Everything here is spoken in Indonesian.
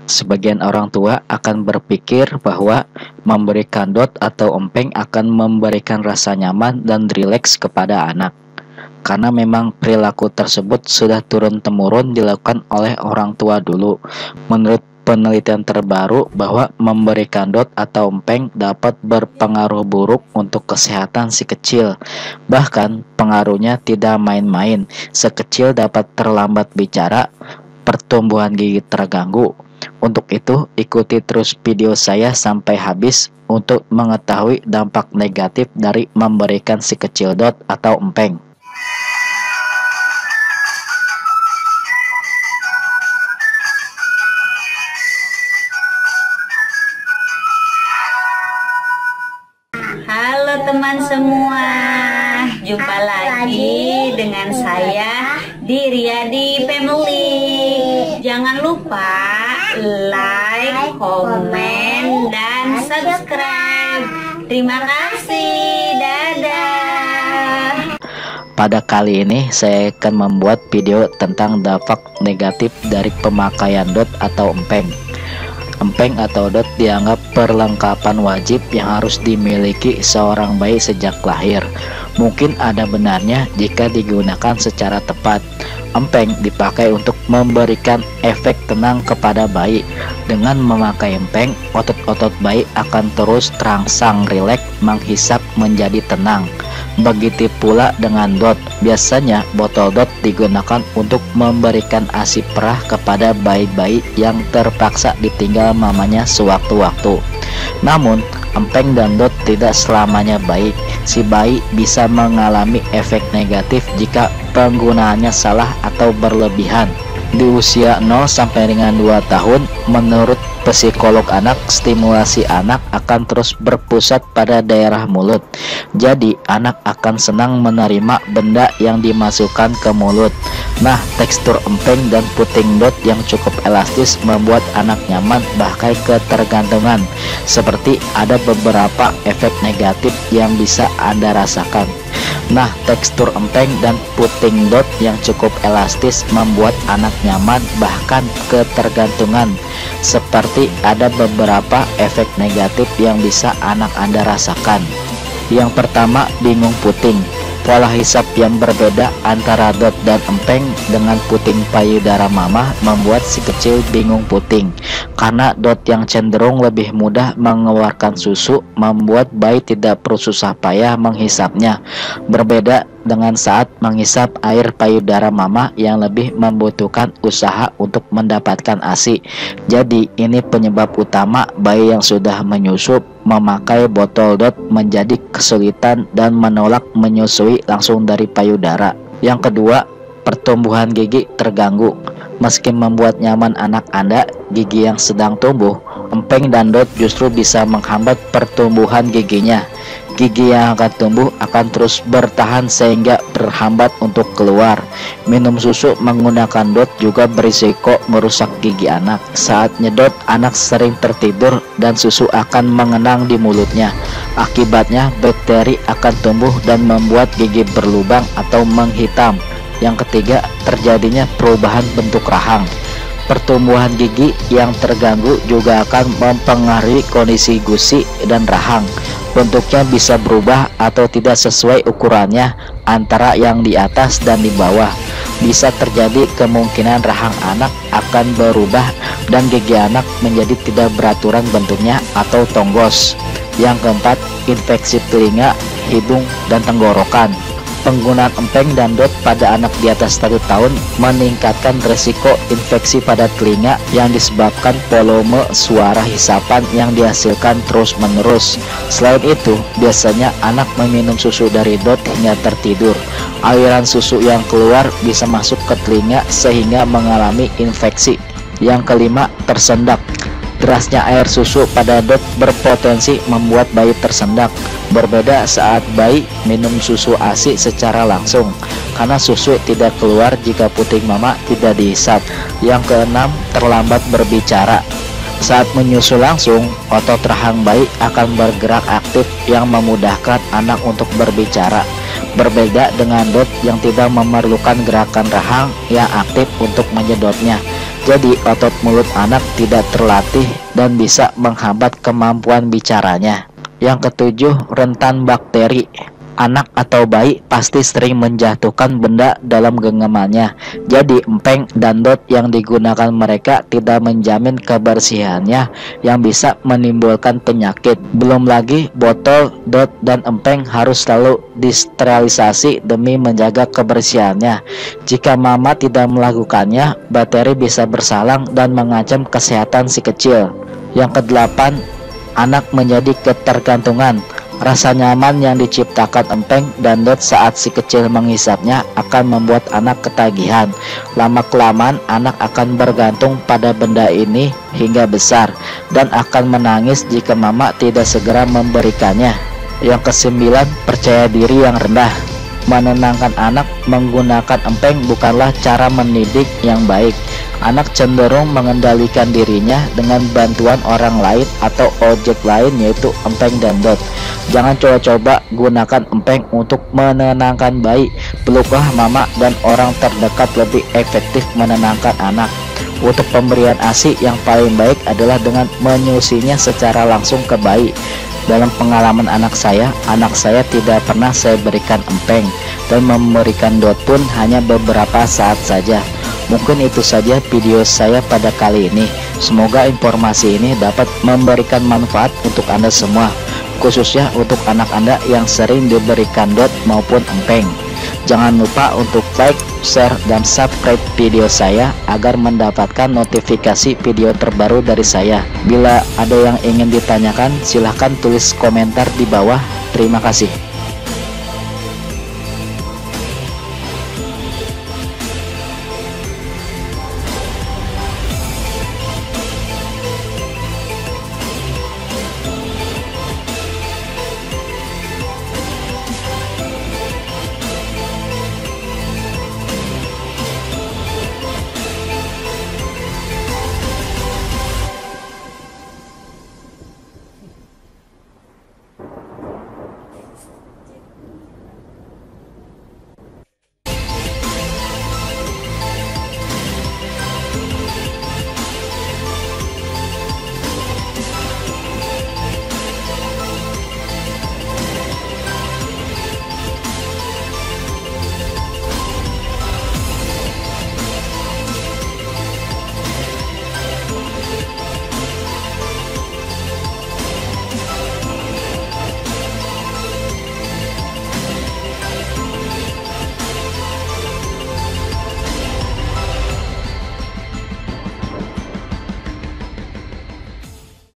Sebagian orang tua akan berpikir bahwa memberikan dot atau empeng akan memberikan rasa nyaman dan rileks kepada anak. Karena memang perilaku tersebut sudah turun-temurun dilakukan oleh orang tua dulu. Menurut penelitian terbaru bahwa memberikan dot atau empeng dapat berpengaruh buruk untuk kesehatan si kecil. Bahkan pengaruhnya tidak main-main. Sekecil dapat terlambat bicara, pertumbuhan gigi terganggu. Untuk itu, ikuti terus video saya sampai habis untuk mengetahui dampak negatif dari memberikan si kecil dot atau empeng. Halo teman semua, jumpa lagi dengan saya di Riyadi Family. Jangan lupa like, komen, dan subscribe. Terima kasih, dadah. Pada kali ini saya akan membuat video tentang dampak negatif dari pemakaian dot atau empeng. Empeng atau dot dianggap perlengkapan wajib yang harus dimiliki seorang bayi sejak lahir. Mungkin ada benarnya jika digunakan secara tepat. Empeng dipakai untuk memberikan efek tenang kepada bayi. Dengan memakai empeng, otot-otot bayi akan terus terangsang rileks, menghisap menjadi tenang. Begitu pula dengan dot. Biasanya botol dot digunakan untuk memberikan ASI perah kepada bayi-bayi yang terpaksa ditinggal mamanya sewaktu-waktu. Namun, empeng dan dot tidak selamanya baik. Si bayi bisa mengalami efek negatif jika penggunaannya salah atau berlebihan. Di usia 0 sampai dengan 2 tahun, menurut psikolog anak, stimulasi anak akan terus berpusat pada daerah mulut. Jadi, anak akan senang menerima benda yang dimasukkan ke mulut. Nah, tekstur empeng dan puting dot yang cukup elastis membuat anak nyaman, bahkan ketergantungan. Seperti ada beberapa efek negatif yang bisa Anda rasakan. Nah, tekstur empeng dan puting dot yang cukup elastis membuat anak nyaman, bahkan ketergantungan. Seperti ada beberapa efek negatif yang bisa anak Anda rasakan. Yang pertama, bingung puting. Pola hisap yang berbeda antara dot dan empeng dengan puting payudara mama membuat si kecil bingung puting. Karena dot yang cenderung lebih mudah mengeluarkan susu, membuat bayi tidak perlu susah payah menghisapnya. Berbeda dengan saat menghisap air payudara mama yang lebih membutuhkan usaha untuk mendapatkan ASI. Jadi ini penyebab utama bayi yang sudah menyusu memakai botol dot menjadi kesulitan dan menolak menyusui langsung dari payudara. Yang kedua, pertumbuhan gigi terganggu. Meski membuat nyaman anak Anda, gigi yang sedang tumbuh, empeng dan dot justru bisa menghambat pertumbuhan giginya. Gigi yang akan tumbuh akan terus bertahan sehingga terhambat untuk keluar. Minum susu menggunakan dot juga berisiko merusak gigi anak. Saat nyedot, anak sering tertidur dan susu akan mengenang di mulutnya. Akibatnya bakteri akan tumbuh dan membuat gigi berlubang atau menghitam. Yang ketiga, terjadinya perubahan bentuk rahang. Pertumbuhan gigi yang terganggu juga akan mempengaruhi kondisi gusi dan rahang. Bentuknya bisa berubah atau tidak sesuai ukurannya antara yang di atas dan di bawah. Bisa terjadi kemungkinan rahang anak akan berubah dan gigi anak menjadi tidak beraturan bentuknya atau tonggos. Yang keempat, infeksi telinga, hidung, dan tenggorokan. Penggunaan empeng dan dot pada anak di atas 1 tahun meningkatkan risiko infeksi pada telinga yang disebabkan volume suara hisapan yang dihasilkan terus-menerus. Selain itu, biasanya anak meminum susu dari dot hingga tertidur. Aliran susu yang keluar bisa masuk ke telinga sehingga mengalami infeksi. Yang kelima, tersendak. Derasnya air susu pada dot berpotensi membuat bayi tersendak. Berbeda saat bayi minum susu ASI secara langsung, karena susu tidak keluar jika puting mama tidak dihisap. Yang keenam, terlambat berbicara. Saat menyusu langsung, otot rahang bayi akan bergerak aktif yang memudahkan anak untuk berbicara. Berbeda dengan dot yang tidak memerlukan gerakan rahang yang aktif untuk menyedotnya. Jadi otot mulut anak tidak terlatih dan bisa menghambat kemampuan bicaranya. Yang ketujuh, rentan bakteri. Anak atau bayi pasti sering menjatuhkan benda dalam genggamannya. Jadi empeng dan dot yang digunakan mereka tidak menjamin kebersihannya, yang bisa menimbulkan penyakit. Belum lagi botol, dot, dan empeng harus selalu disterilisasi demi menjaga kebersihannya. Jika mama tidak melakukannya, bakteri bisa bersalang dan mengancam kesehatan si kecil. Yang kedelapan, anak menjadi ketergantungan. Rasa nyaman yang diciptakan empeng dan dot saat si kecil menghisapnya akan membuat anak ketagihan. Lama-kelamaan anak akan bergantung pada benda ini hingga besar dan akan menangis jika mama tidak segera memberikannya. Yang kesembilan, percaya diri yang rendah. Menenangkan anak menggunakan empeng bukanlah cara mendidik yang baik. Anak cenderung mengendalikan dirinya dengan bantuan orang lain atau objek lain, yaitu empeng dan dot. Jangan coba-coba gunakan empeng untuk menenangkan bayi. Peluklah mama dan orang terdekat lebih efektif menenangkan anak. Untuk pemberian ASI yang paling baik adalah dengan menyusinya secara langsung ke bayi. Dalam pengalaman anak saya tidak pernah saya berikan empeng, dan memberikan dot pun hanya beberapa saat saja. Mungkin itu saja video saya pada kali ini. Semoga informasi ini dapat memberikan manfaat untuk Anda semua, khususnya untuk anak Anda yang sering diberikan dot maupun empeng. Jangan lupa untuk like, share, dan subscribe video saya agar mendapatkan notifikasi video terbaru dari saya. Bila ada yang ingin ditanyakan, silahkan tulis komentar di bawah. Terima kasih.